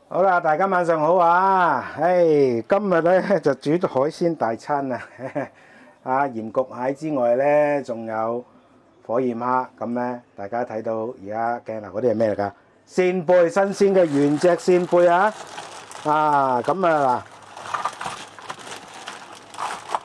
好啦，大家晚上好啊！今日咧就煮海鮮大餐啊！鹽焗蟹之外咧，仲有火焰蝦。咁咧，大家睇到而家鏡頭嗰啲係咩嚟㗎？扇貝，新鮮嘅原隻扇貝啊！咁啊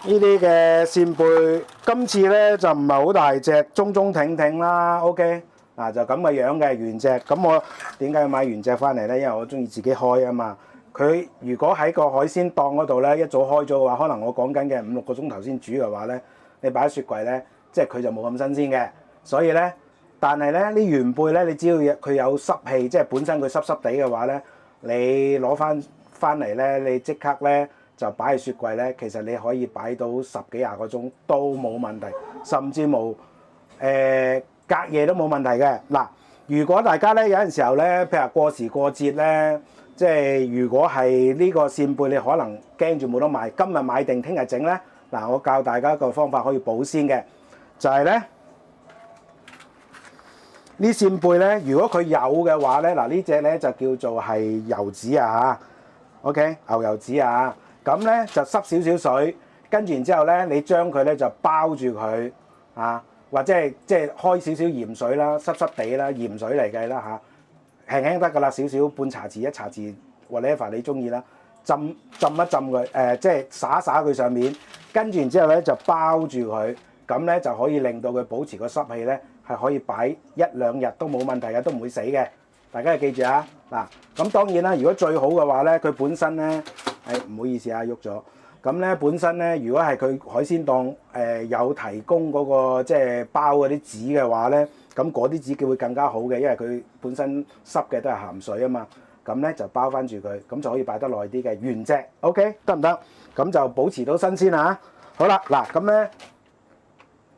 嗱，呢啲嘅扇貝，今次咧就唔係好大隻，中中挺挺啦。OK。就咁嘅樣嘅原隻，咁我點解要買原隻翻嚟呢？因為我中意自己開啊嘛。佢如果喺個海鮮檔嗰度呢，一早開咗嘅話，可能我講緊嘅5、6個鐘頭先煮嘅話呢，你擺喺雪櫃呢，即係佢就冇咁新鮮嘅。所以呢，但係呢啲原貝呢，你只要佢有濕氣，即係本身佢濕濕地嘅話呢，你攞翻嚟呢，你即刻呢就擺喺雪櫃呢，其實你可以擺到10幾20個鐘都冇問題，甚至冇隔夜都冇問題嘅。嗱，如果大家咧有陣時候咧，譬如過時過節咧，即係如果係呢個扇貝，你可能驚住冇得賣，今日買定聽日整咧。嗱，我教大家一個方法可以保鮮嘅，就係咧呢扇貝咧，如果佢有嘅話咧，嗱呢隻咧就叫做係油紙啊，OK 牛油紙啊，咁咧就濕少少水，跟住然之後咧，你將佢咧就包住佢啊。或者係即係開少少鹽水啦，濕濕地啦，鹽水嚟計啦嚇，輕輕得噶啦，少少半茶匙1茶匙 whatever 你中意啦，浸一浸佢，即係灑佢上面，跟住然之後咧就包住佢，咁咧就可以令到佢保持個濕氣咧係可以擺1、2日都冇問題嘅，都唔會死嘅。大家要記住啊！嗱，咁當然啦，如果最好嘅話咧，佢本身咧，唔好意思啊，喐咗。咁咧本身咧，如果係佢海鮮檔有提供嗰個即係包嗰啲紙嘅話咧，咁嗰啲紙叫會更加好嘅，因為佢本身濕嘅都係鹹水啊嘛。咁咧就包翻住佢，咁就可以擺得耐啲嘅原隻。OK 得唔得？咁就保持到新鮮啊！好啦，嗱咁咧，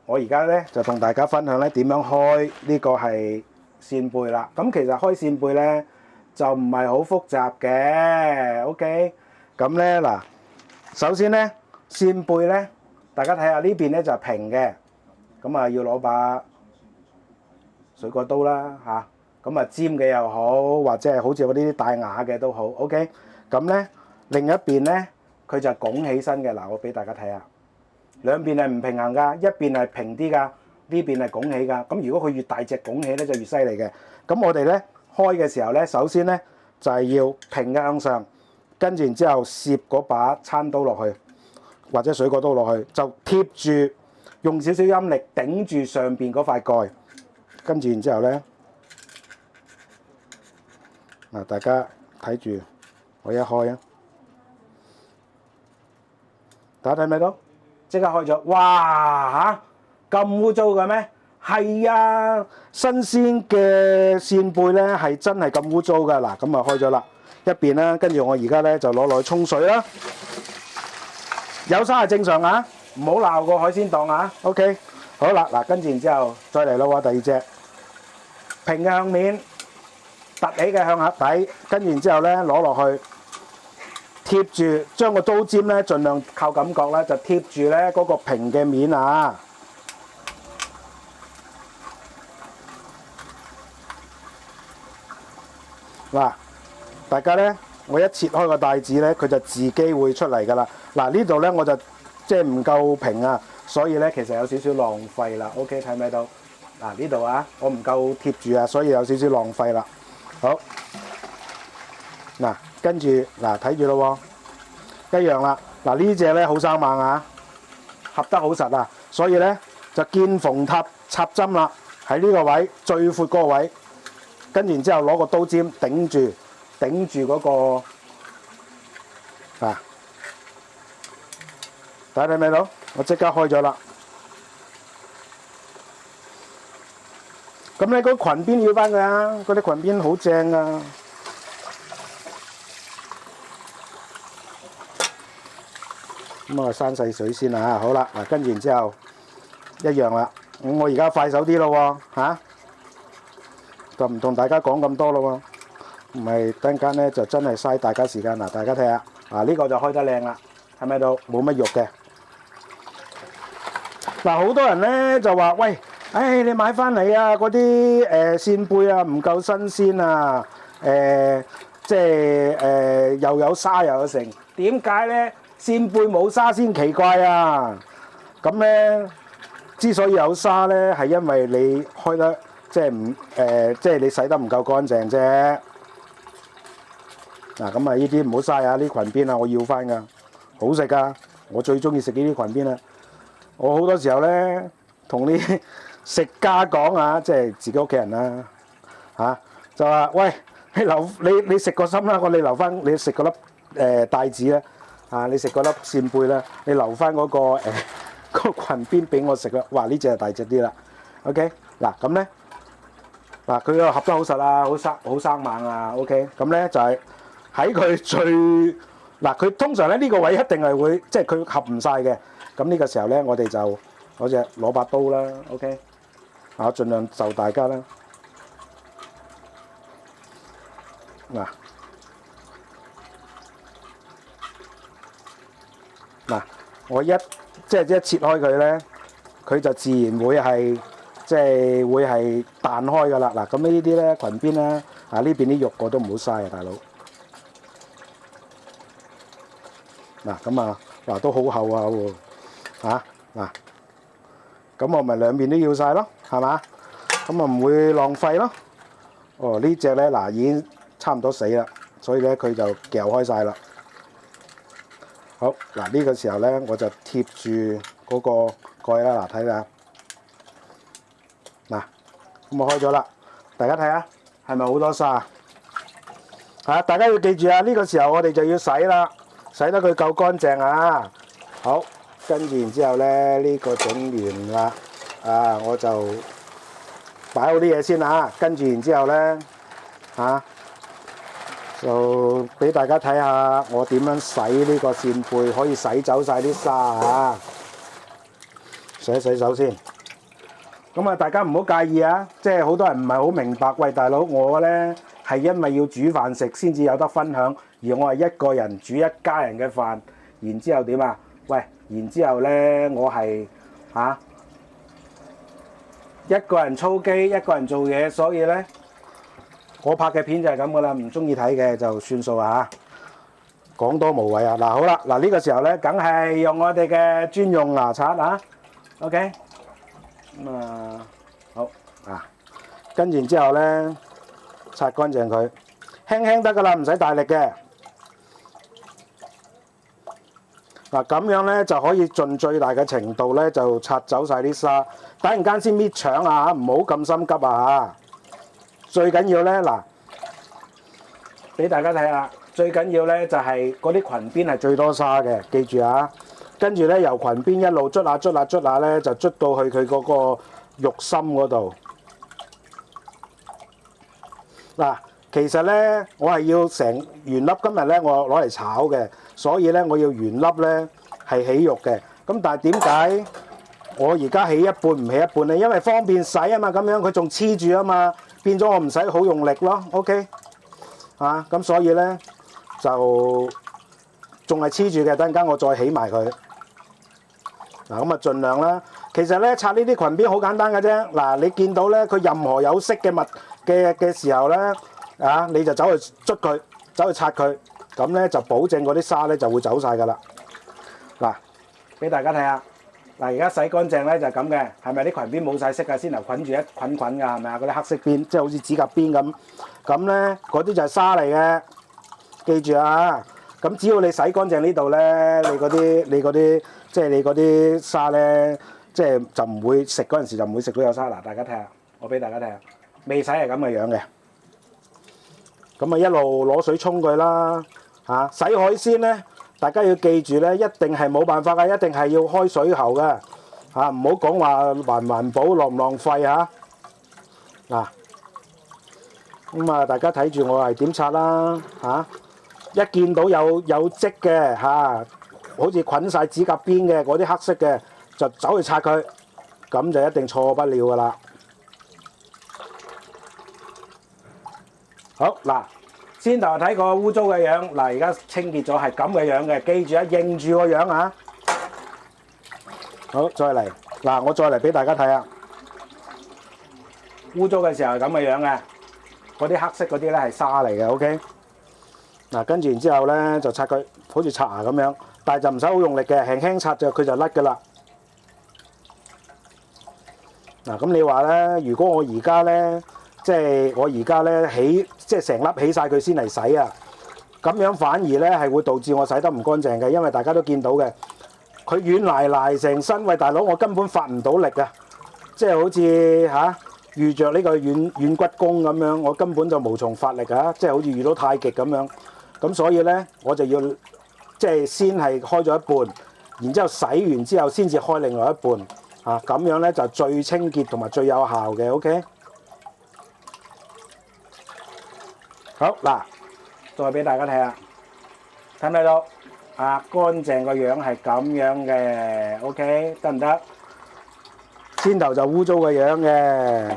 我而家咧就同大家分享咧點樣開呢個係扇貝啦。咁其實開扇貝咧就唔係好複雜嘅。OK，咁咧嗱。首先咧，扇貝咧，大家睇下呢邊咧就係平嘅，咁啊要攞把水果刀啦嚇，咁啊尖嘅又好，或者係好似嗰啲帶牙嘅都好 ，OK。咁咧另一邊咧，佢就拱起身嘅，嗱我俾大家睇下，兩邊係唔平衡㗎，一邊係平啲㗎，呢邊係拱起㗎。咁如果佢越大隻拱起咧就越犀利嘅。咁我哋咧開嘅時候咧，首先咧就係要平嘅向上。跟住然之後，攝嗰把餐刀落去，或者水果刀落去，就貼住，用少少陰力頂住上邊嗰塊蓋。跟住然之後咧，嗱大家睇住，我一開啊，大家睇唔睇到？即刻開咗，哇嚇！咁污糟嘅咩？係啊，新鮮嘅扇貝咧係真係咁污糟㗎。嗱，咁啊開咗啦。一邊啦，跟住我而家咧就攞落去沖水啦。有沙係正常啊，唔好鬧個海鮮檔啊。OK， 好啦，嗱跟住然之後再嚟咯喎，第二隻平嘅向面，凸起嘅向下底，跟住然之後咧攞落去貼住，將個刀尖咧盡量靠感覺啦，就貼住咧嗰個平嘅面啊。嗱。大家咧，我一切開個帶子咧，佢就自己會出嚟㗎啦。嗱呢度咧我就即係唔夠平啊，所以咧其實有少少浪費啦。OK， 睇唔睇到？嗱呢度啊，我唔夠貼住啊，所以有少少浪費啦。好，嗱跟住嗱睇住咯喎，一樣啦。嗱呢隻咧好生猛啊，合得好實啊，所以咧就見縫插針啦，喺呢個位最闊嗰個位，跟住然之後攞個刀尖頂住嗰個大家睇唔睇到？我即刻開咗啦。咁你嗰裙邊要翻佢啊，嗰啲裙邊好正啊。咁我閂細水先啦，好啦，嗱跟住然之後一樣啦。咁我而家快手啲咯喎，就唔同大家講咁多咯喎。唔係等陣間咧就真係嘥大家時間嗱，大家睇下，呢個就開得靚啦，睇唔睇到？冇乜肉嘅。嗱，好多人咧就話：喂，你買翻嚟啊嗰啲扇貝啊唔夠新鮮啊，即係又有沙又有成。點解咧？扇貝冇沙先奇怪啊！咁咧，之所以有沙咧，係因為你開得即係唔即係你洗得唔夠乾淨啫。嗱，咁啊呢啲唔好嘥啊！呢裙邊啊，我要翻㗎，好食㗎，我最中意食呢啲裙邊啦。我好多時候咧，同啲食家講啊，即係自己屋企人啦，嚇就話：喂，你食個心啦，你留翻你食嗰粒帶子咧，啊，你食嗰粒扇貝咧，你留翻嗰個裙邊俾我食啦。哇！呢隻係大隻啲啦。OK， 嗱咁咧，嗱佢個合得好實啊，好生猛啊。OK， 咁咧就係喺佢最嗱，佢通常咧呢個位一定係會即係佢合唔晒嘅。咁呢個時候咧，我哋就攞把刀啦。OK， 我盡量就大家啦。嗱，我一切開佢咧，佢就自然會係即係會係彈開噶啦。嗱，咁呢啲咧裙邊咧啊，呢邊啲肉我都唔好嘥啊，大佬。嗱，咁啊，嗱都好厚啊喎，嗱，咁我咪兩邊都要晒咯，係嘛？咁啊唔會浪費咯。哦，呢隻咧嗱已經差唔多死啦，所以咧佢就撬開晒啦。好，嗱呢個時候咧我就貼住嗰個蓋啦，嗱睇下，嗱咁我開咗啦，大家睇下係咪好多沙？大家要記住啊，呢個時候我哋就要洗啦，洗得佢夠乾淨啊。好，跟住然之後咧呢個整完啦，我就擺好啲嘢先啊，跟住然之後咧就俾大家睇下我點樣洗呢個扇貝，可以洗走晒啲沙啊！洗一洗手先。咁啊，大家唔好介意啊，即係好多人唔係好明白。喂，大佬，我咧係因為要煮飯食先至有得分享，而我係一個人煮一家人嘅飯，然之後點啊？喂，然之後咧我係一個人操機，一個人做嘢，所以咧。我拍嘅片就係咁噶啦，唔中意睇嘅就算數啊！講多無謂啊！嗱好啦，嗱呢個時候咧，梗係用我哋嘅專用牙刷啊 ，OK， 咁好跟住之後咧，刷乾淨佢，輕輕得噶啦，唔使大力嘅。嗱咁樣咧就可以盡最大嘅程度咧就刷走晒啲沙，突然間先搣腸啊，唔好咁心急啊！最緊要咧，嗱，俾大家睇下，最緊要咧就係嗰啲裙邊係最多沙嘅，記住啊！跟住咧由裙邊一路捽下咧，就捽到去佢嗰個肉心嗰度。嗱，其實咧我係要成原粒，今日咧我攞嚟炒嘅，所以咧我要原粒咧係起肉嘅。咁但係點解我而家起一半唔起一半咧？因為方便洗啊嘛，咁樣佢仲黐住啊嘛。變咗我唔使好用力咯 ，OK， 咁所以咧就仲係黐住嘅，等陣間我再起埋佢。嗱咁啊，盡量啦。其實咧刷呢啲裙邊好簡單嘅啫。嗱，你見到咧佢任何有色嘅嘅時候咧，你就走去捽佢，走去刷佢，咁咧就保證嗰啲沙咧就會走晒噶啦。嗱，俾大家睇下。嗱，而家洗乾淨咧就係咁嘅，係咪啲裙邊冇晒色啊？先頭捆住一捆㗎，係咪啊？嗰啲黑色邊，即係好似指甲邊咁。咁咧嗰啲就係沙嚟嘅，記住啊！咁只要你洗乾淨呢度咧，你嗰啲即係你嗰啲沙咧，即係就唔會食嗰陣時就唔會食到有沙。嗱，大家睇下，我俾大家睇下，未洗係咁嘅樣嘅。咁啊一路攞水沖佢啦，洗海鮮咧。大家要記住咧，一定係冇辦法㗎，一定係要開水喉㗎，唔好講話環唔環保、浪唔浪費嚇。嗱，咁啊，大家睇住我係點刷啦，一見到有漬嘅好似捆晒指甲邊嘅嗰啲黑色嘅，就走去刷佢，咁就一定錯不了㗎啦。好嗱。先頭睇個污糟嘅樣，嗱而家清潔咗係咁嘅樣嘅，記住啊，認住個樣啊！好，再嚟嗱，我再嚟俾大家睇下，污糟嘅時候係咁嘅樣嘅，嗰啲黑色嗰啲咧係沙嚟嘅 ，OK？嗱，跟住然之後咧就刷佢，好似刷牙咁樣，但係就唔使好用力嘅，輕輕刷就佢就甩㗎啦。嗱，咁你話咧，如果我而家咧，即係我而家咧起，即係成粒起晒佢先嚟洗啊，咁樣反而咧係會導致我洗得唔乾淨嘅，因為大家都見到嘅，佢軟賴賴成身，喂大佬，我根本發唔到力啊！即係好似遇着呢個軟骨功咁樣，我根本就無從發力啊！即係好似遇到太極咁樣，咁所以咧我就要即係先係開咗一半，然之後洗完之後先至開另外一半。咁樣咧就最清潔同埋最有效嘅 ，OK？ 好嗱，再俾大家睇下，睇唔睇到？乾淨個樣係咁樣嘅 ，OK？ 得唔得？先頭就污糟個樣嘅。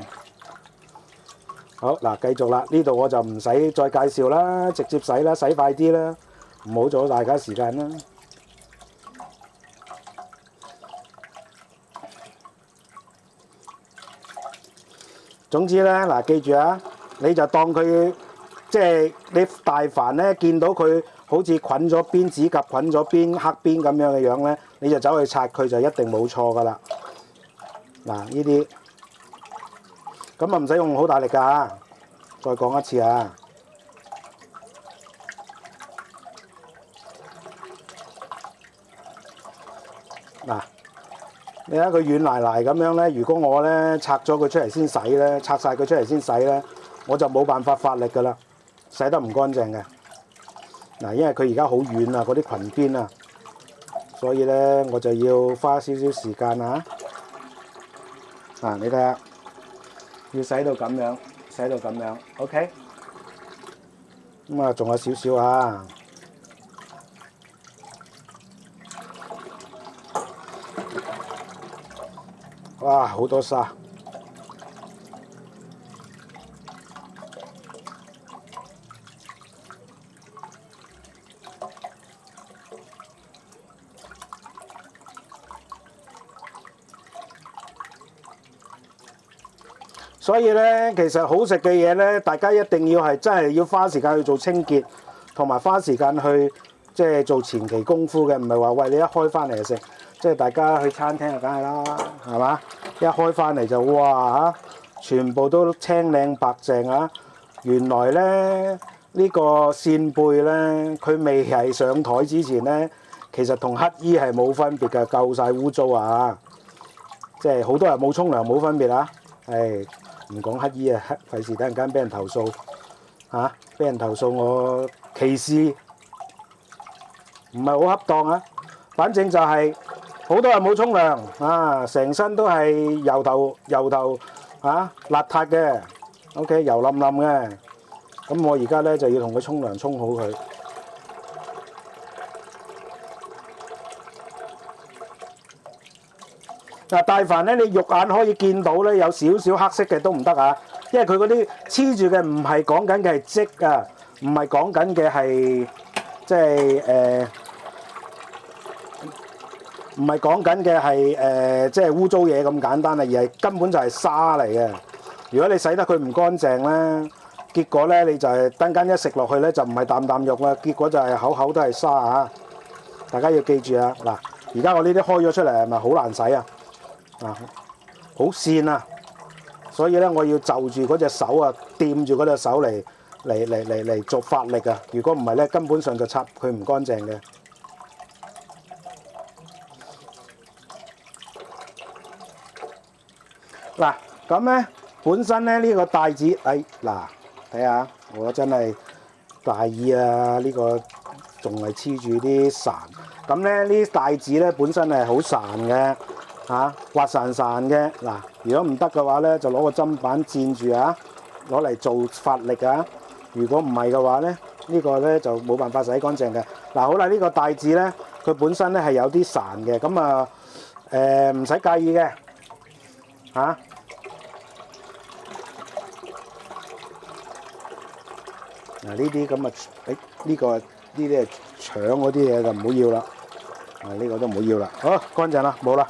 好嗱，繼續啦，呢度我就唔使再介紹啦，直接洗啦，洗快啲啦，唔好阻大家時間啦。總之咧，嗱記住啊，你就當佢即係你大凡咧見到佢好似捆咗邊指甲、捆咗邊黑邊咁樣嘅樣咧，你就走去擦佢就一定冇錯噶啦。嗱呢啲咁啊唔使用好大力㗎嚇，再講一次啊。嗱。你睇佢軟賴賴咁樣咧，如果我咧拆咗佢出嚟先洗咧，拆晒佢出嚟先洗咧，我就冇辦法發力㗎啦，洗得唔乾淨嘅。嗱，因為佢而家好軟啊，嗰啲裙邊啊，所以咧我就要花少少時間啊。你睇下，要洗到咁樣，洗到咁樣 ，OK？ 咁啊，仲有少少啊。哇！好多沙，所以咧，其實好食嘅嘢咧，大家一定要係真係要花時間去做清潔，同埋花時間去即係做前期功夫嘅，唔係話喂你一開翻嚟就食。即係大家去餐廳就梗係啦，係嘛？一開翻嚟就哇全部都青靚白淨啊！原來咧呢個扇貝咧，佢未係上台之前咧，其實同乞衣係冇分別嘅，夠晒污糟啊！即係好多人冇沖涼冇分別啊！唔講乞衣啊，費事等陣間俾人投訴俾人投訴我歧視，唔係好恰當啊！反正就係、好多人冇沖涼成身都係油頭邋遢嘅 ，OK 油冧冧嘅。咁我而家咧就要同佢沖涼沖好佢。嗱，大凡咧你肉眼可以見到咧有少少黑色嘅都唔得啊，因為佢嗰啲黐住嘅唔係講緊嘅係漬啊，唔係講緊嘅係即係唔係講緊嘅係即係污糟嘢咁簡單啊，而係根本就係沙嚟嘅。如果你洗得佢唔乾淨咧，結果咧你就係等間一食落去咧就唔係啖啖肉啦，結果就係口口都係沙啊！大家要記住啊！嗱，而家我呢啲開咗出嚟係咪好難洗啊？好跣啊！所以咧我要就住嗰隻手啊，掂住嗰隻手嚟做發力啊！如果唔係咧，根本上就擦佢唔乾淨嘅。嗱，咁咧本身咧呢個帶子，嗱睇下我真係大意啊！呢個仲係黐住啲潺，咁咧呢啲帶子咧本身係好潺嘅滑潺潺嘅。嗱，如果唔得嘅話咧，就攞個砧板墊住攞嚟做發力啊！如果唔係嘅話咧，呢個咧就冇辦法洗乾淨嘅。嗱，好啦，呢個帶子咧，佢本身咧係有啲潺嘅，咁啊唔使介意嘅嗱，呢啲咁啊，呢啲係腸嗰啲嘢就唔好要啦。呢個都唔好要啦。好，乾淨啦，冇啦。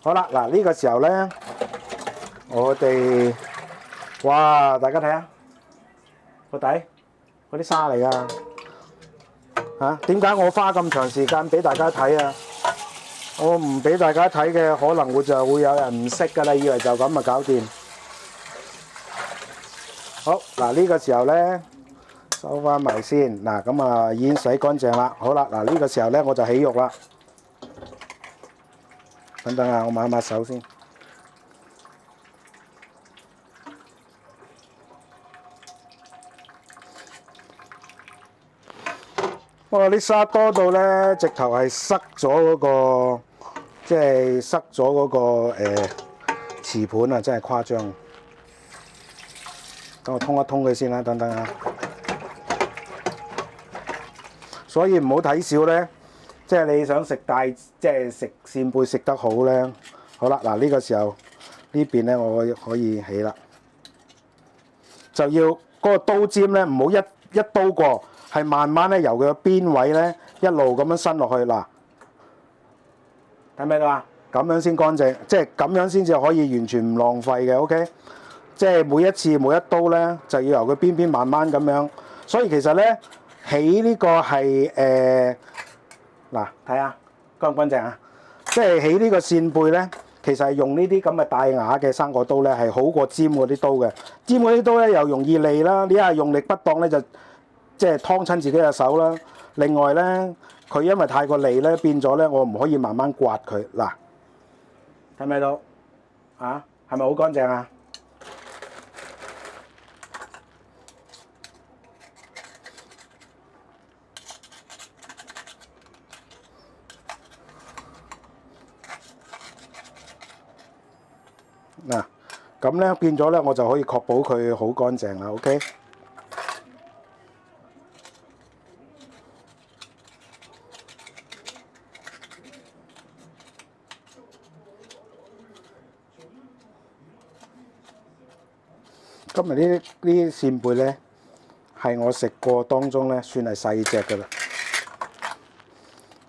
好啦，嗱呢個時候咧，我哋哇，大家睇下個底嗰啲沙嚟㗎嚇。點解我花咁長時間俾大家睇啊？我唔俾大家睇嘅，可能會有人唔識㗎啦，以為就咁就搞掂。好嗱，呢個時候咧收翻埋先嗱，咁啊已經洗乾淨啦。好啦，嗱呢個時候咧我就起肉啦。等等啊，我抹一抹手先。哇！啲沙多到咧，直頭係塞咗嗰個，即係塞咗嗰個瓷盤啊！真係誇張。等我通一通佢先啦，等等啊。所以唔好睇少咧，即係你想食大，即係食扇貝食得好咧。好啦，嗱呢個時候呢邊咧，我可以起啦。就要嗰個刀尖咧，唔好一刀過。係慢慢咧，由佢個邊位咧一路咁樣伸落去嗱，睇唔睇到啊？咁樣先乾淨，即係咁樣先至可以完全唔浪費嘅。OK， 即係每一次每一刀咧，就要由佢邊邊慢慢咁樣。所以其實咧，起呢個係嗱，睇下乾唔乾淨啊？即係起呢個扇貝咧，其實係用呢啲咁嘅大牙嘅生果刀咧，係好過尖嗰啲刀嘅。尖嗰啲刀咧又容易利啦，你一係用力不當咧就〜即係燙親自己嘅手啦。另外咧，佢因為太過利咧，變咗咧，我唔可以慢慢刮佢。嗱，睇唔睇到？啊，係咪好乾淨啊？嗱，咁咧變咗咧，我就可以確保佢好乾淨啦。OK。今日呢啲扇貝咧，係我食過當中咧，算係細隻㗎啦，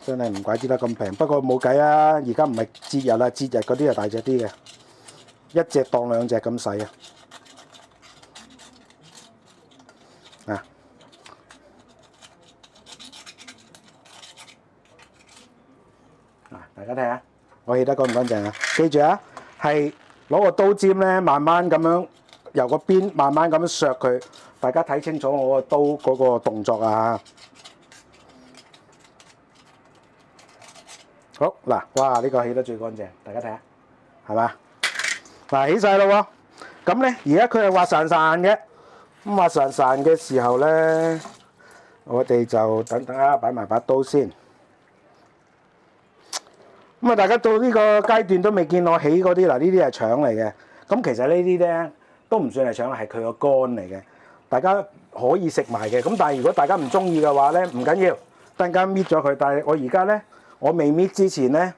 真係唔怪之得咁平。不過冇計啊，而家唔係節日啦，節日嗰啲就大隻啲嘅，一隻當兩隻咁使啊！大家睇下，我起得乾唔乾淨啊？記住啊，係攞個刀尖咧，慢慢咁樣。由個邊慢慢咁樣削佢，大家睇清楚我個刀嗰個動作啊！好嗱，哇！呢個起得最乾淨，大家睇下，係嘛？嗱，起晒咯喎！咁咧，而家佢係滑潺潺嘅，咁滑潺潺嘅時候咧，我哋就等等啊，擺埋把刀先。咁啊，大家到呢個階段都未見我起嗰啲嗱，呢啲係腸嚟嘅。咁其實呢啲咧，都唔算係腸，係佢個肝嚟嘅，大家可以食埋嘅。咁但係如果大家唔中意嘅話咧，唔緊要，等陣間搣咗佢。但係我而家咧，我未搣之前咧，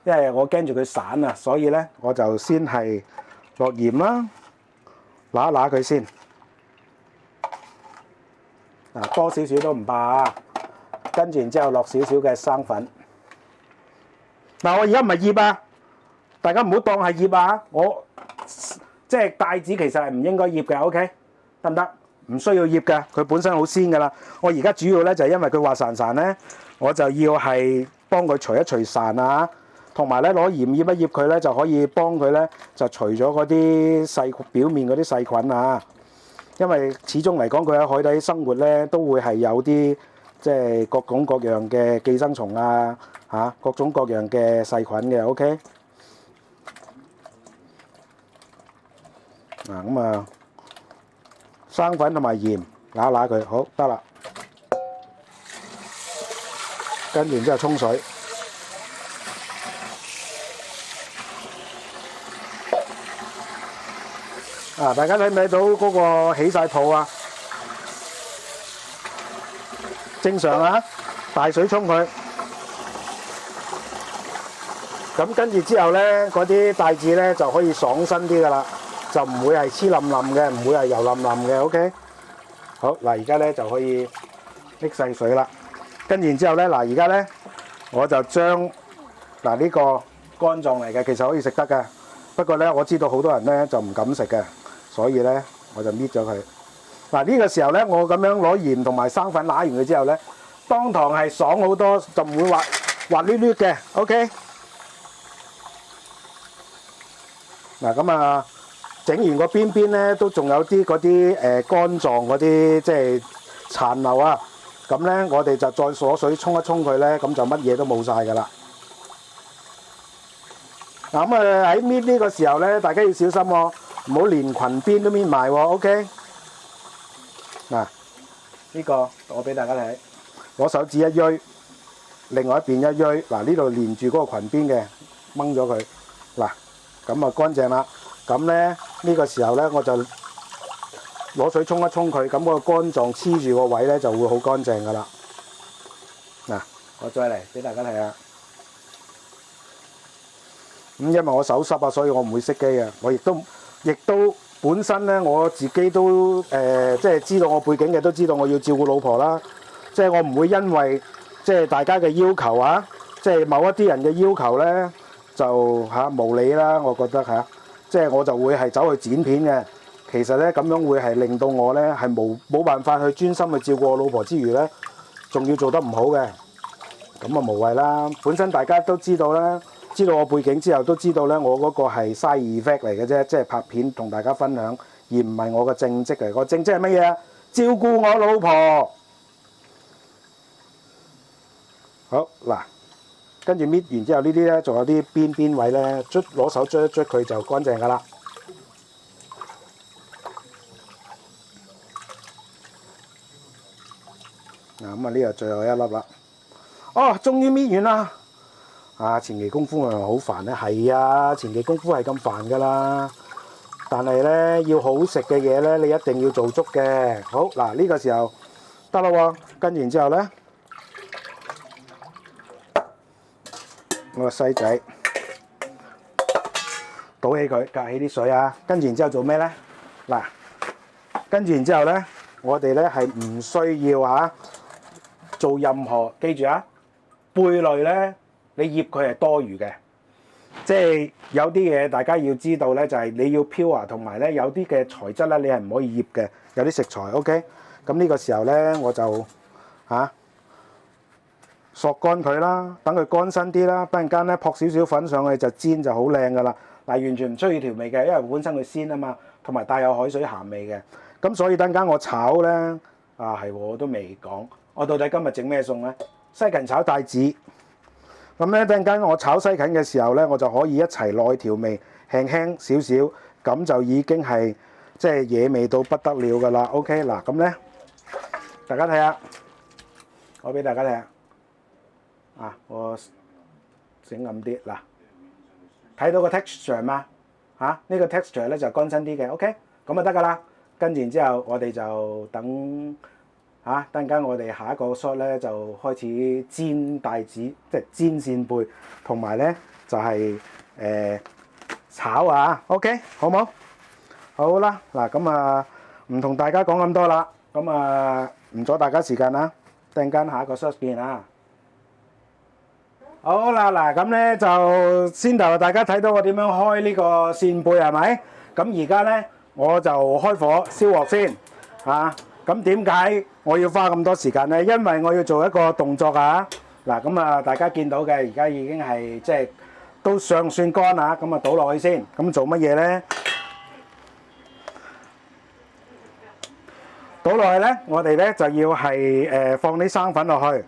因為我驚住佢散啊，所以咧我就先係落鹽啦，揦一揦佢先。嗱，多少少都唔怕啊。跟住然之後落少少嘅生粉。嗱，我而家唔係醃啊，大家唔好當係醃啊，我。即係帶子其實係唔應該醃嘅 ，OK 得唔得？唔需要醃嘅，佢本身好鮮㗎啦。我而家主要咧就係因為佢滑潺潺咧，我就要係幫佢除一除潺啊，同埋咧攞鹽醃一醃佢咧就可以幫佢咧就除咗嗰啲細表面嗰啲細菌啊。因為始終嚟講，佢喺海底生活咧都會係有啲即係各種各樣嘅寄生蟲啊，各種各樣嘅細菌嘅 ，OK。嗱咁啊，生粉同埋鹽揦揦佢，好得啦。跟住之後沖水。大家睇唔睇到嗰個起晒泡啊？正常啊，大水沖佢。咁跟住之後咧，嗰啲帶子咧就可以爽身啲㗎啦。就唔會係黐冧冧嘅，唔會係油冧冧嘅 ，OK。好嗱，而家咧就可以搦細水啦。跟住之後咧，嗱而家咧我就將嗱呢個肝臟嚟嘅，其實可以食得嘅。不過咧，我知道好多人咧就唔敢食嘅，所以咧我就搣咗佢。嗱呢個時候咧，我咁樣攞鹽同埋生粉揦完佢之後咧，當堂係爽好多，就唔會滑捋捋嘅。OK。嗱咁啊，整完個邊邊咧，都仲有啲嗰啲乾狀嗰啲即係殘留啊。咁咧，我哋就再攞水沖一沖佢咧，咁就乜嘢都冇晒㗎啦。嗱咁啊喺搣呢個時候咧，大家要小心喎，唔好連裙邊都搣埋喎。OK。嗱，呢個我俾大家睇，攞手指一鋥，另外一邊一鋥，嗱呢度連住嗰個裙邊嘅掹咗佢，嗱咁啊乾淨啦。咁咧呢個時候咧，我就攞水沖一沖佢，咁個乾狀黐住個位咧就會好乾淨噶啦。嗱，我再嚟俾大家睇下。咁因為我手濕啊，所以我唔會熄機啊。我亦都本身咧，我自己都即係知道我背景嘅，都知道我要照顧老婆啦。即係我唔會因為即係大家嘅要求啊，即係某一啲人嘅要求咧，就無理啦。我覺得即係我就會係走去剪片嘅。其實咧咁樣會係令到我咧係冇辦法去專心去照顧我老婆之餘咧，仲要做得唔好嘅。咁啊無謂啦。本身大家都知道啦。知道我背景之後，都知道咧，我嗰個係 side effect 嚟嘅啫，即係拍片同大家分享，而唔係我嘅正職嚟。個正職係乜嘢啊？照顧我老婆。好嗱，跟住搣完之後，呢啲咧仲有啲邊位咧，攞手捽一捽佢就乾淨㗎啦。嗱咁啊，呢個最後一粒啦。哦，終於搣完啦！前期功夫咪好煩咧，係啊，前期功夫係咁煩噶啦。但係咧，要好食嘅嘢咧，你一定要做足嘅。好嗱，呢個時候得啦喎，跟住然之後咧，我個西仔倒起佢，隔起啲水啊。跟住然之後做咩咧？嗱，跟住然之後咧，我哋咧係唔需要做任何，記住貝類咧。你醃佢係多餘嘅，即係有啲嘢大家要知道咧，就係你要pure同埋咧有啲嘅材質咧，你係唔可以醃嘅，有啲食材 OK。咁呢個時候咧，我就索乾佢啦，等佢乾身啲啦，等陣間咧撲少少粉上去就煎就好靚噶啦。嗱，完全唔需要調味嘅，因為本身佢鮮啊嘛，同埋帶有海水鹹味嘅。咁所以等陣間我炒咧，係我都未講，我到底今日整咩餸咧？西芹炒帶子。咁咧，陣間我炒西芹嘅時候咧，我就可以一齊落去調味，輕輕少少，咁就已經係即係野味到不得了噶啦。OK， 嗱咁咧，大家睇下，我俾大家睇下，我整暗啲嗱，睇到個 texture 嘛？呢個 texture 咧就乾身啲嘅。OK，咁就得噶啦。跟住然之後，我哋就等。等陣間我哋下一個 shot 咧就開始煎帶子，即係煎扇貝，同埋咧就係炒OK 好冇？好啦，嗱咁啊唔同大家講咁多啦，咁啊唔阻大家時間啦，陣間下一個 shot 見啊！好啦，嗱咁咧就先頭大家睇到我點樣開呢個扇貝係咪？咁而家咧我就開火燒鑊先咁點解我要花咁多時間呢？因為我要做一個動作嗱咁啊，大家見到嘅而家已經係即係都尚算乾咁啊倒落去先。咁做乜嘢呢？倒落去呢，我哋呢就要係放啲生粉落去，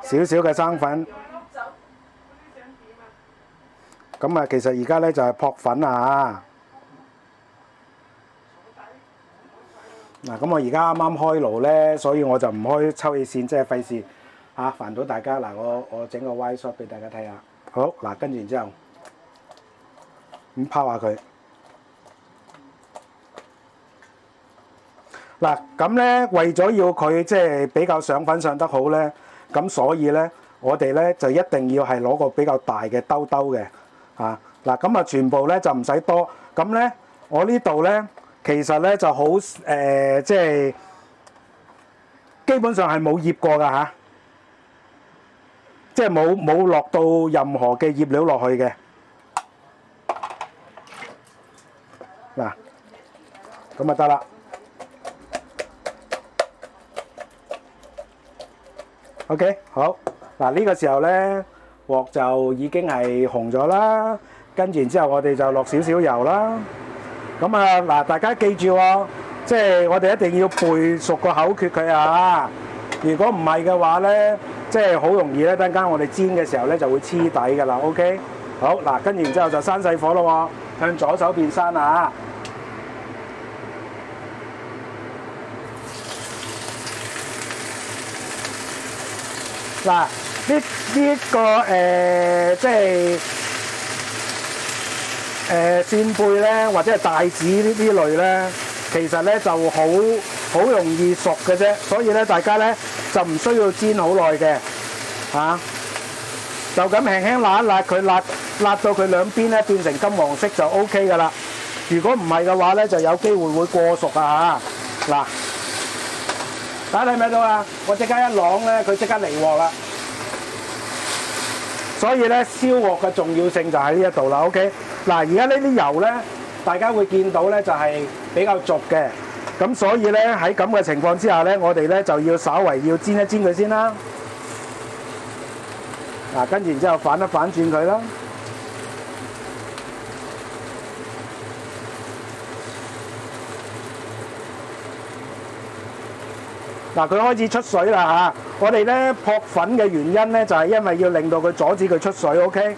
少少嘅生粉。咁啊，其實而家呢就係撲粉嗱，咁我而家啱啱開爐咧，所以我就唔開抽氣扇，即係費事煩到大家。嗱，我整個 wide shot 俾大家睇下。好，嗱，跟住然之後咁拋下佢。嗱，咁咧為咗要佢即係比較上粉上得好咧，咁所以咧我哋咧就一定要係攞個比較大嘅兜嘅嗱，咁啊全部咧就唔使多。咁咧我呢度咧。其實咧就好即係基本上係冇醃過㗎即係冇落到任何嘅醃料落去嘅。嗱，咁就得啦。OK， 好。嗱呢個時候咧，鑊就已經係紅咗啦。跟住然之後，我哋就落少少油啦。咁啊嗱，大家記住喎，即係我哋一定要背熟個口訣佢啊。如果唔係嘅話咧，即係好容易咧，等間我哋煎嘅時候咧就會黐底㗎啦。OK， 好嗱，跟住然之後就閂細火咯喎，向左手邊閂啊。嗱，呢個即係扇貝咧，或者係帶子呢啲類咧，其實咧就好容易熟嘅啫，所以咧大家咧就唔需要煎好耐嘅嚇，就咁輕輕辣一辣佢，辣到佢兩邊咧變成金黃色就 OK 噶啦。如果唔係嘅話咧，就有機會會過熟啊嚇。嗱，大家睇唔睇到啊？我即刻一啷咧，佢即刻離鑊啦。所以咧，燒鑊嘅重要性就喺呢一度啦。OK， 嗱，而家呢啲油咧，大家會見到咧就係比較濁嘅，咁所以咧喺咁嘅情況之下咧，我哋咧就要稍為要煎一煎佢先啦。嗱，跟住然之後反一反轉佢啦。嗱，佢開始出水啦嚇！我哋咧撲粉嘅原因咧，就係因為要令到佢阻止佢出水。OK，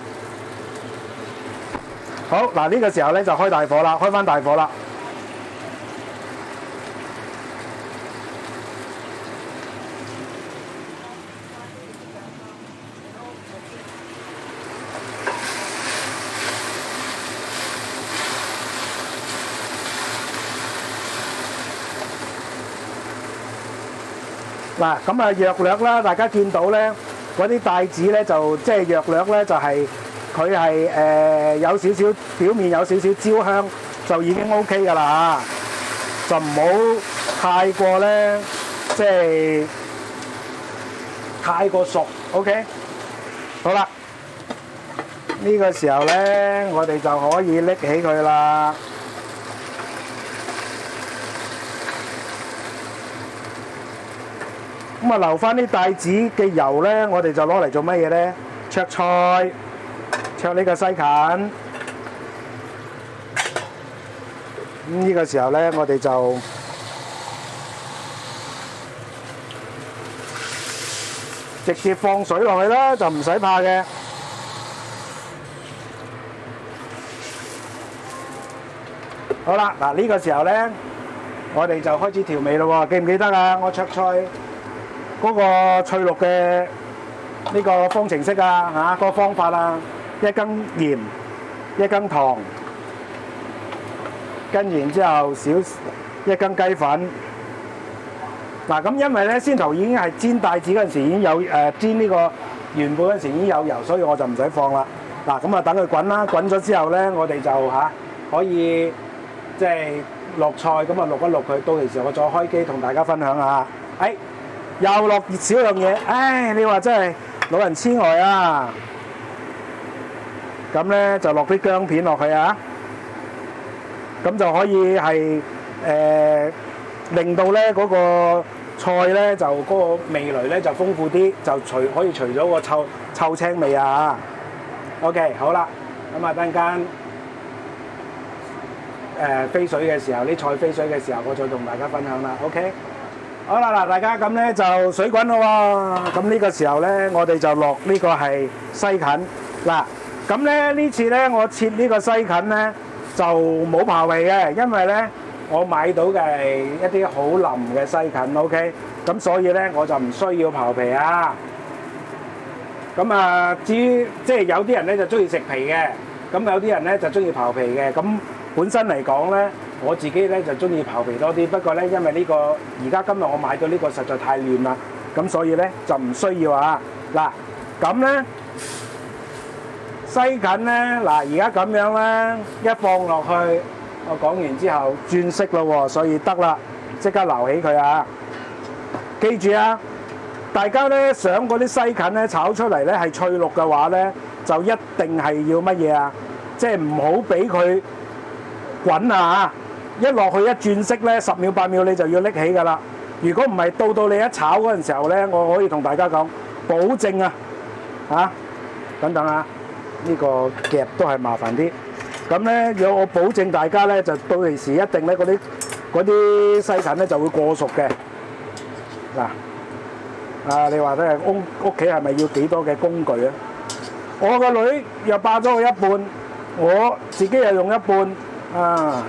好嗱，呢個時候咧就開大火啦，開翻大火啦。嗱，咁啊藥略啦，大家見到咧嗰啲帶子咧就即係藥略咧就係佢係有少少表面有少少焦香就已經 OK 㗎啦嚇，就唔好太過咧即係太過熟 OK。好啦，呢個時候咧我哋就可以拎起佢啦。咁啊，留翻啲帶子嘅油咧，我哋就攞嚟做乜嘢咧？灼菜，灼呢個西芹。咁呢個時候咧，我哋就直接放水落去啦，就唔使怕嘅。好啦，嗱呢個時候咧，我哋就開始調味咯喎，記唔記得啊？我灼菜嗰個翠綠嘅呢個方程式啊，嗰個方法啊，一羹鹽，一羹糖，跟住然之後一羹雞粉。嗱咁因為咧先頭已經係煎帶子嗰陣時已經有煎呢個原本嗰陣時已經有油，所以我就唔使放啦。嗱咁啊等佢滾啦，滾咗之後咧，我哋就可以即係落菜，咁啊淥一淥佢，到時我再開機同大家分享下。又落少樣嘢，唉！你話真係老人痴呆啊！咁咧就落啲薑片落去啊，咁就可以係令到咧嗰個菜咧就嗰個味蕾咧就豐富啲，就可以除咗個臭青味啊。OK， 好啦，咁啊等間飛水嘅時候，啲菜飛水嘅時候，我再同大家分享啦。OK。好啦，嗱，大家咁咧就水滾咯喎，咁呢個時候咧，我哋就落呢個係西芹。嗱，咁咧呢次咧，我切呢個西芹咧就冇刨皮嘅，因為咧我買到嘅係一啲好腍嘅西芹 ，OK， 咁所以咧我就唔需要刨皮啊。咁啊，至於即係有啲人咧就中意食皮嘅，咁有啲人咧就中意刨皮嘅，咁本身嚟講咧。我自己咧就中意刨皮多啲，不過咧因為呢個而家今日我買到呢個實在太嫩啦，咁所以咧就唔需要啊。嗱，咁咧西芹咧，嗱而家咁樣咧一放落去，我講完之後轉色咯喎，所以得啦，即刻撈起佢啊！記住啊，大家咧想嗰啲西芹咧炒出嚟咧係翠綠嘅話咧，就一定係要乜嘢啊？即係唔好俾佢滾啊！一落去一轉色咧，10秒8秒你就要拎起㗎啦。如果唔係到你一炒嗰陣時候咧，我可以同大家講，保證啊等等啊，呢個夾都係麻煩啲。咁咧我保證大家咧就到時一定咧嗰啲西芹咧就會過熟嘅。嗱，你話咧屋企係咪要幾多嘅工具啊？我個女又霸咗我一半，我自己又用一半啊！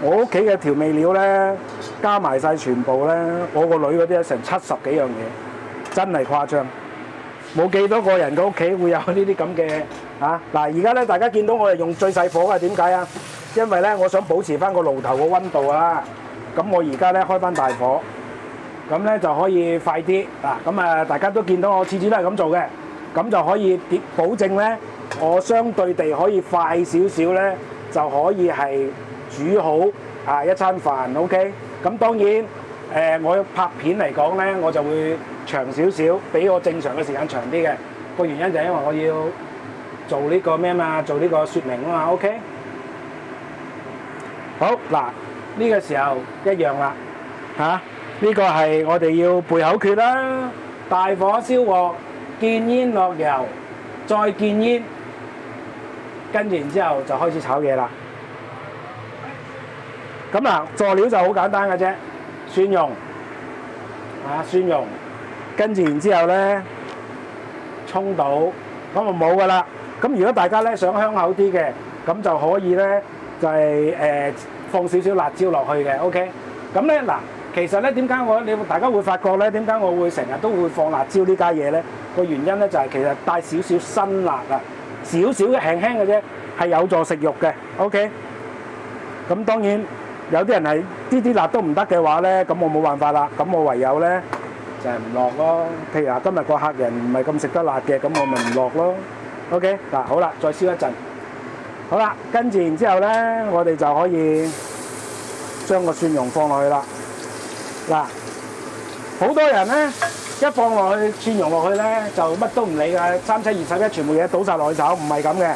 我屋企嘅調味料咧，加埋晒全部咧，我個女嗰啲成70幾樣嘢，真係誇張。冇幾多個人嘅屋企會有呢啲咁嘅嗱，而家咧大家見到我係用最細火嘅，點解啊？因為咧我想保持翻個爐頭嘅溫度啊。咁我而家咧開翻大火，咁咧就可以快啲嗱。咁大家都見到我次次都係咁做嘅，咁就可以保證咧，我相對地可以快少少咧，就可以係煮好一餐飯 ，OK。咁當然我拍片嚟講咧，我就會長少少，比我正常嘅時間長啲嘅。個原因就係因為我要做呢個咩嘛，做呢個説明啊嘛 ，OK。好嗱，呢個時候一樣啦呢個係我哋要背口訣啦。大火燒鑊，見煙落油，再見煙，跟住然之後就開始炒嘢啦。咁嗱，佐料就好簡單嘅啫，蒜蓉蒜蓉，跟住然之後咧，葱到，咁就冇噶啦。咁如果大家咧想香口啲嘅，咁就可以咧就係放少少辣椒落去嘅 ，OK。咁咧嗱，其實咧點解大家會發覺咧點解我會成日都會放辣椒呢家嘢咧？個原因咧就係其實帶少少辛辣少少嘅輕輕嘅啫，係有助食肉嘅 ，OK。咁當然有啲人係啲辣都唔得嘅話咧，咁我冇辦法啦。咁我唯有咧就係唔落咯。譬如話今日個客人唔係咁食得辣嘅，咁我咪唔落咯。OK，嗱好啦，再燒一陣。好啦，跟住然之後咧，我哋就可以將個蒜蓉放落去啦。嗱，好多人咧一放落去蒜蓉落去咧，就乜都唔理㗎，3、7、2、11全部嘢倒晒落去炒，唔係咁嘅。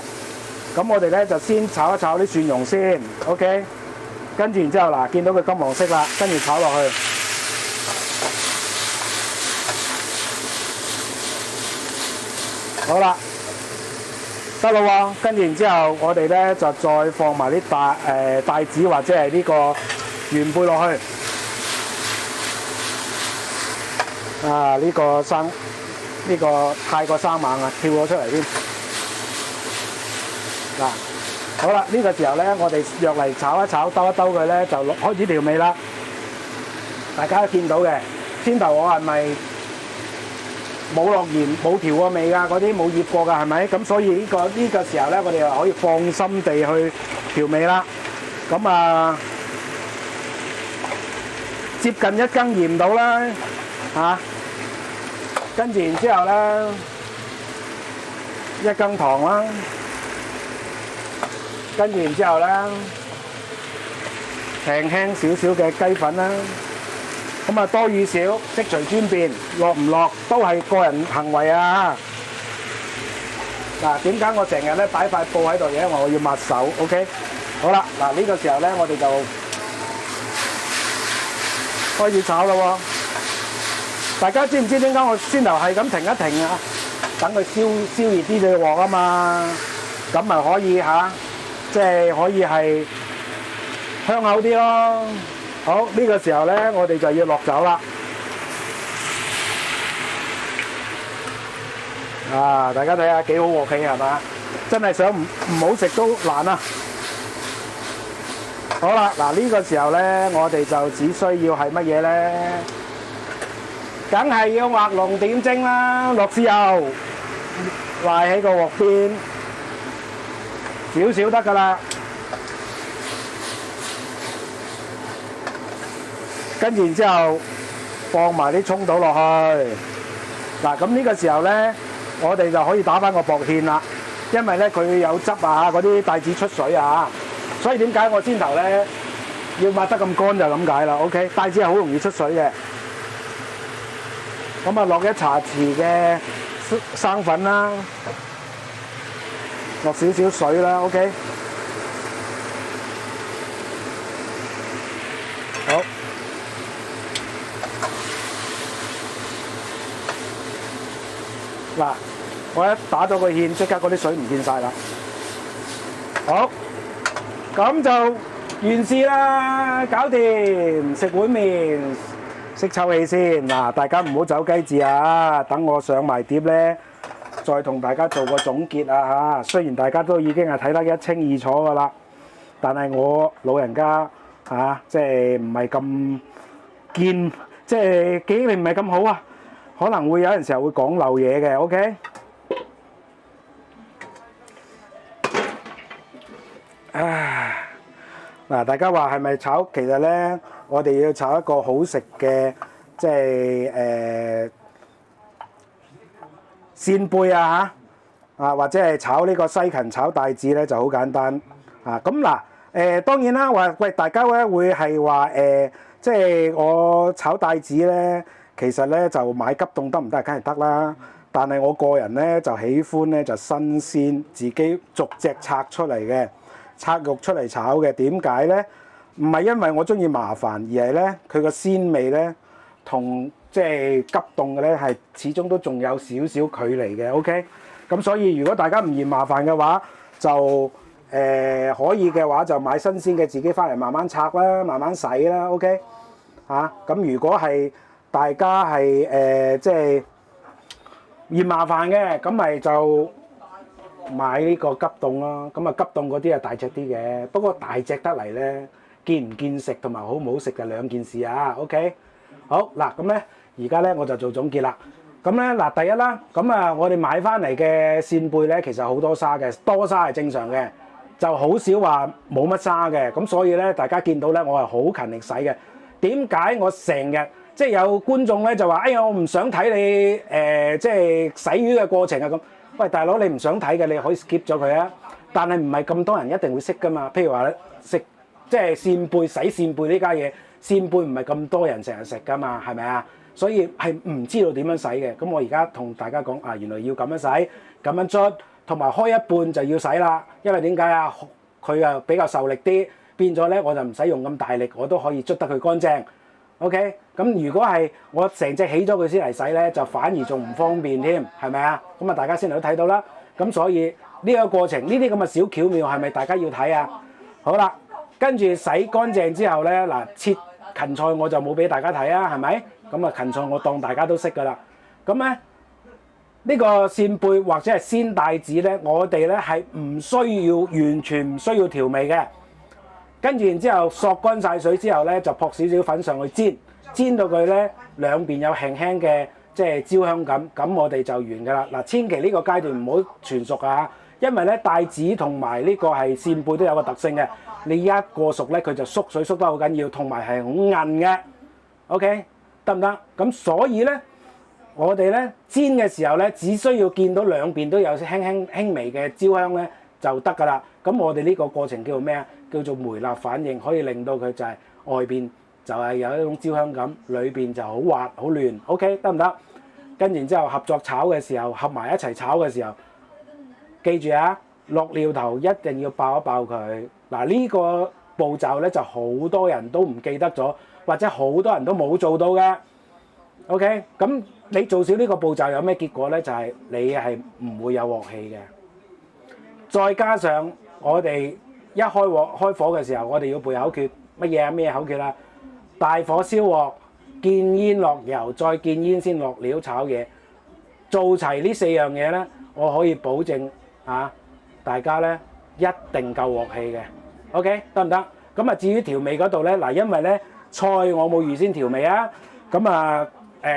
咁我哋咧就先炒一炒啲蒜蓉先 ，OK。跟住然之後嗱，見到佢金黃色啦，跟住炒落去。好啦，得啦喎。跟住然之後，我哋咧就再放埋啲帶子或者係呢個元貝落去。呢個太過生猛啊，跳咗出嚟添。嗱。好啦，呢個時候咧，我哋約嚟炒一炒，兜一兜佢咧，就開始調味啦。大家都見到嘅，先頭我係咪冇落鹽、冇調過味㗎？嗰啲冇醃過㗎，係咪？咁所以呢個時候咧，我哋就可以放心地去調味啦。咁接近1羹鹽到啦，跟住然之後咧，1羹糖啦。跟住然之後咧，輕少少嘅雞粉啦，咁多與少悉隨尊便，落唔落都係個人行為啊！嗱，點解我成日咧擺塊布喺度嘅？因為我要抹手 ，OK？ 好啦，嗱呢個時候咧，我哋就開始炒啦喎！大家知唔知點解我先頭係咁停一停啊？等佢燒熱啲嘅鑊啊嘛，咁咪可以即係可以係香口啲咯。好，呢個時候咧，我哋就要落酒啦。大家睇下幾好鑊氣係嘛？真係想唔好食都難啊！好啦，嗱呢個時候咧，我哋就只需要係乜嘢咧？梗係要畫龍點睛啦，落豉油，賴喺個鑊邊。少少得㗎啦，跟住然之後放埋啲葱到落去。嗱，咁呢個時候咧，我哋就可以打返個薄芡啦，因為咧佢有汁嗰啲帶子出水所以點解我先頭咧要抹得咁乾就咁解啦。OK， 帶子係好容易出水嘅。咁落1茶匙嘅生粉啦。落少少水啦 ，OK。嗱，我一打咗個芡，即刻嗰啲水唔見晒啦。好，咁就完事啦，搞掂，食碗麵，熄臭氣先。嗱，大家唔好走雞字啊，等我上埋碟咧，再同大家做個總結啊嚇。雖然大家都已經係睇得一清二楚噶啦，但係我老人家嚇即係唔係咁堅，即係記憶力唔係咁好啊，可能會有陣時候會講漏嘢嘅。OK。唉，嗱，大家話係咪炒？其實咧，我哋要炒一個好食嘅，即係扇貝啊嚇，或者係炒呢個西芹炒帶子咧就好簡單啊。咁嗱當然啦，話喂大家咧會係話即係我炒帶子咧，其實咧就買急凍得唔得？梗係得啦。但係我個人咧就喜歡咧就新鮮，自己逐隻拆出嚟嘅。拆肉出嚟炒嘅，點解咧？唔係因為我中意麻煩，而係咧佢個鮮味咧同即係急凍嘅咧係始終都仲有少少距離嘅。OK，咁所以如果大家唔嫌麻煩嘅話，就可以嘅話就買新鮮嘅，自己翻嚟慢慢拆啦，慢慢洗啦。OK，咁如果係大家係即係嫌麻煩嘅，咁咪就買呢個急凍咯，咁啊急凍嗰啲係大隻啲嘅，不過大隻得嚟咧，見唔見食同埋好唔好食就兩件事啊。OK，好嗱，咁咧而家咧我就做總結啦。咁咧嗱，第一啦，咁啊我哋買翻嚟嘅扇貝咧，其實好多沙嘅，多沙係正常嘅，就好少話冇乜沙嘅。咁所以咧，大家見到咧，我係好勤力洗嘅。點解我成日即係有觀眾咧就話：哎呀，我唔想睇你即係洗魚嘅過程啊咁。喂，大佬，你唔想睇嘅，你可以 skip 咗佢啊！但係唔係咁多人一定會識噶嘛？譬如話食即係扇貝、洗扇貝呢家嘢，扇貝唔係咁多人成日食噶嘛，係咪啊？所以係唔知道點樣洗嘅。咁我而家同大家講啊，原來要咁樣洗，咁樣捽，同埋開一半就要洗啦。因為點解啊？佢啊比較受力啲，變咗咧我就唔使用咁大力，我都可以捽得佢乾淨。OK，咁如果係我成隻起咗佢先嚟洗咧，就反而仲唔方便添，係咪啊？咁啊，大家先嚟都睇到啦。咁所以呢個過程，呢啲咁嘅小巧妙係咪大家要睇啊？好啦，跟住洗乾淨之後咧，嗱切芹菜我就冇俾大家睇啊，係咪？咁啊芹菜我當大家都識噶啦。咁咧呢個扇貝或者係鮮帶子咧，我哋咧係唔需要完全唔需要調味嘅。跟住然之後索乾晒水之後咧，就撲少少粉上去煎，煎到佢咧兩邊有輕輕嘅即係焦香感，咁我哋就完㗎啦。嗱，千祈呢個階段唔好全熟啊，因為咧帶子同埋呢個係扇貝都有個特性嘅，你一過熟咧佢就縮水縮得好緊要，同埋係好韌嘅。OK， 得唔得？咁所以咧，我哋咧煎嘅時候咧，只需要見到兩邊都有輕微嘅焦香咧就得㗎啦。咁我哋呢個過程叫做咩啊？叫做梅納反應，可以令到佢就係外邊就係有一種焦香感，裏邊就好滑好嫩。OK， 得唔得？跟然之後合作炒嘅時候，合埋一齊炒嘅時候，記住啊，落料頭一定要爆一爆佢。嗱，呢個步驟咧就好多人都唔記得咗，或者好多人都冇做到嘅。OK， 咁你做少呢個步驟有咩結果咧？就係你係唔會有鑊氣嘅。再加上我哋一開火嘅時候，我哋要背口訣乜嘢啊？咩口訣啊？大火燒鑊，見煙落油，再見煙先落料炒嘢。做齊呢四樣嘢咧，我可以保證啊，大家咧一定夠鑊氣嘅。OK， 得唔得？咁啊，至於調味嗰度咧，嗱，因為咧菜我冇預先調味啊，咁啊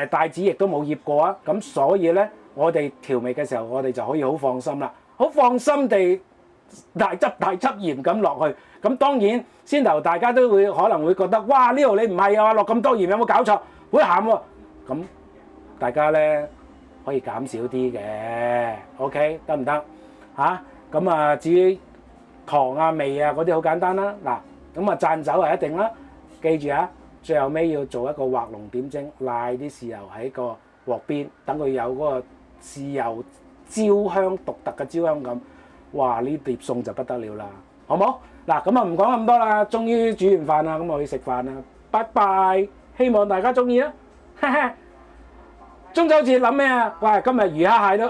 帶子亦都冇醃過啊，咁所以咧我哋調味嘅時候，我哋就可以好放心啦。好放心地大汁鹽咁落去，咁當然先頭大家都會可能會覺得，哇，呢度你唔係啊，落咁多鹽有冇搞錯？會鹹喎。咁大家咧可以減少啲嘅 ，OK， 得唔得？咁啊至於糖啊味啊嗰啲好簡單啦。嗱，咁啊讚酒係一定啦，記住啊，最後尾要做一個畫龍點睛，賴啲豉油喺個鑊邊，等佢有嗰個豉油焦香獨特嘅焦香感，哇！呢碟餸就不得了啦，好冇？嗱，咁啊唔講咁多啦，終於煮完飯啦，咁我去食飯啦，拜拜！希望大家中意啊，哈哈。中秋節諗咩啊？喂，今日魚蝦蟹都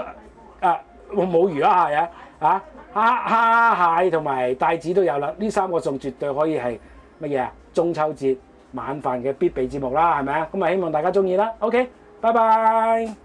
冇魚蝦蟹啊！蝦蟹同埋帶子都有啦，呢3個餸絕對可以係乜嘢啊？中秋節晚飯嘅必備節目啦，係咪啊？咁啊希望大家中意啦。OK，拜拜。